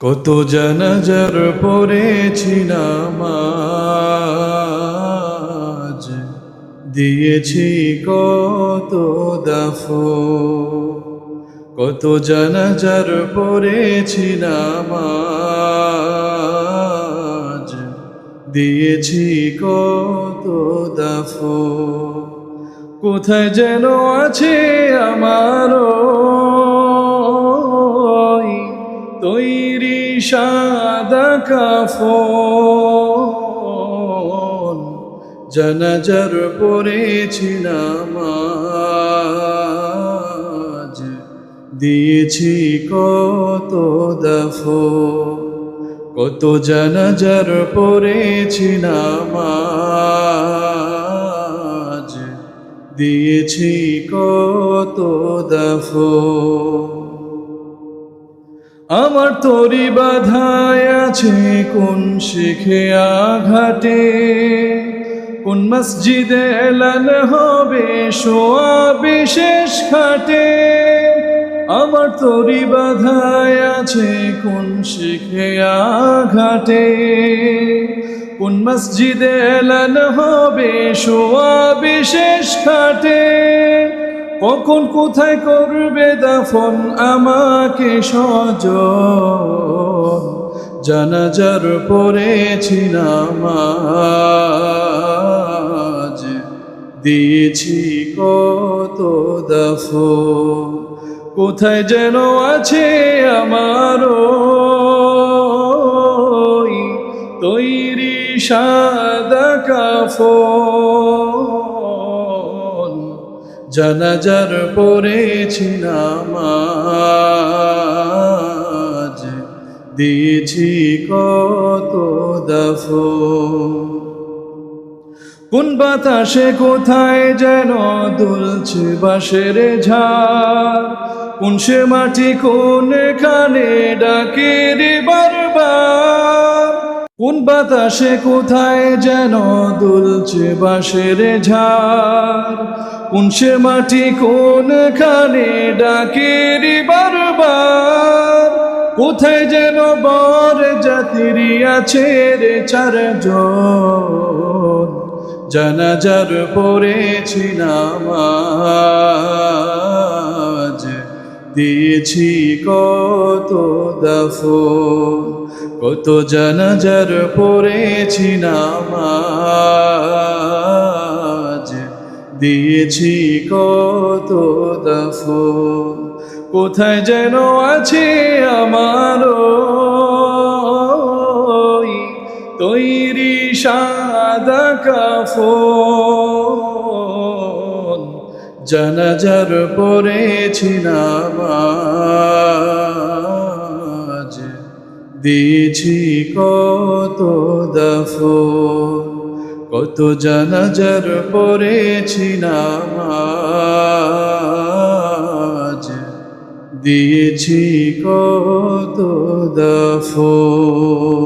কত জানাজার পড়েছি নামাজ, দিয়েছি কত দাফন। কত জানাজার পড়েছি নামাজ, দিয়েছি কত দাফন। কোথায় যেন আছে আমারও তৈরি সাদা কাফন। জানাজার পড়েছি নামাজ, দিয়েছি কত দাফন। কত জানাজার পড়েছি নামাজ, দিয়েছি কত দাফন। আমার তরি বাধায় আছে কোন শিখে আঘাটে, কোন মসজিদে এলান হবে শোয়া বিশেষ খাটে। আমার তরি বাধায় আছে কোন শিখে আঘাটে, কোন মসজিদে এলান হবে শোয়া বিশেষ খাটে। কখন কোথায় করবে দাফন আমাকে স্বজন, জানাজার পড়েছি নামাজ, দিয়েছি কত দাফন। কোথায় যেন আছে আমারও তৈরি সাদা কাফন। জানাজার পড়েছি নামাজ, দিয়েছি কত দাফন। কোন বাতাসে কোথায় যেন দুলছে বাঁশের ঝাড়, কোন সে মাটি কোন কানে ডাকে রে বারবার। কোন বাতাসে কোথায় যেন দুলছে বাঁশের ঝাড়, কোন সে মাটি কোন কানে ডাকে রে বারবার। কোথায় যেন বর জাতিরি আছে রে চারজন, জানাজার পড়েছি নামাজ, দিয়েছি কত দাফন। কত জানাজার পড়েছি নামাজ, দিয়েছি কত দাফন। কোথায় যেন আছে আমারও তৈরি সাদা কাফন। জানাজার পড়েছি নামাজ, দিয়েছি কত দাফন। কত জানাজার পড়েছি নামাজ, দিয়েছি কত দাফন।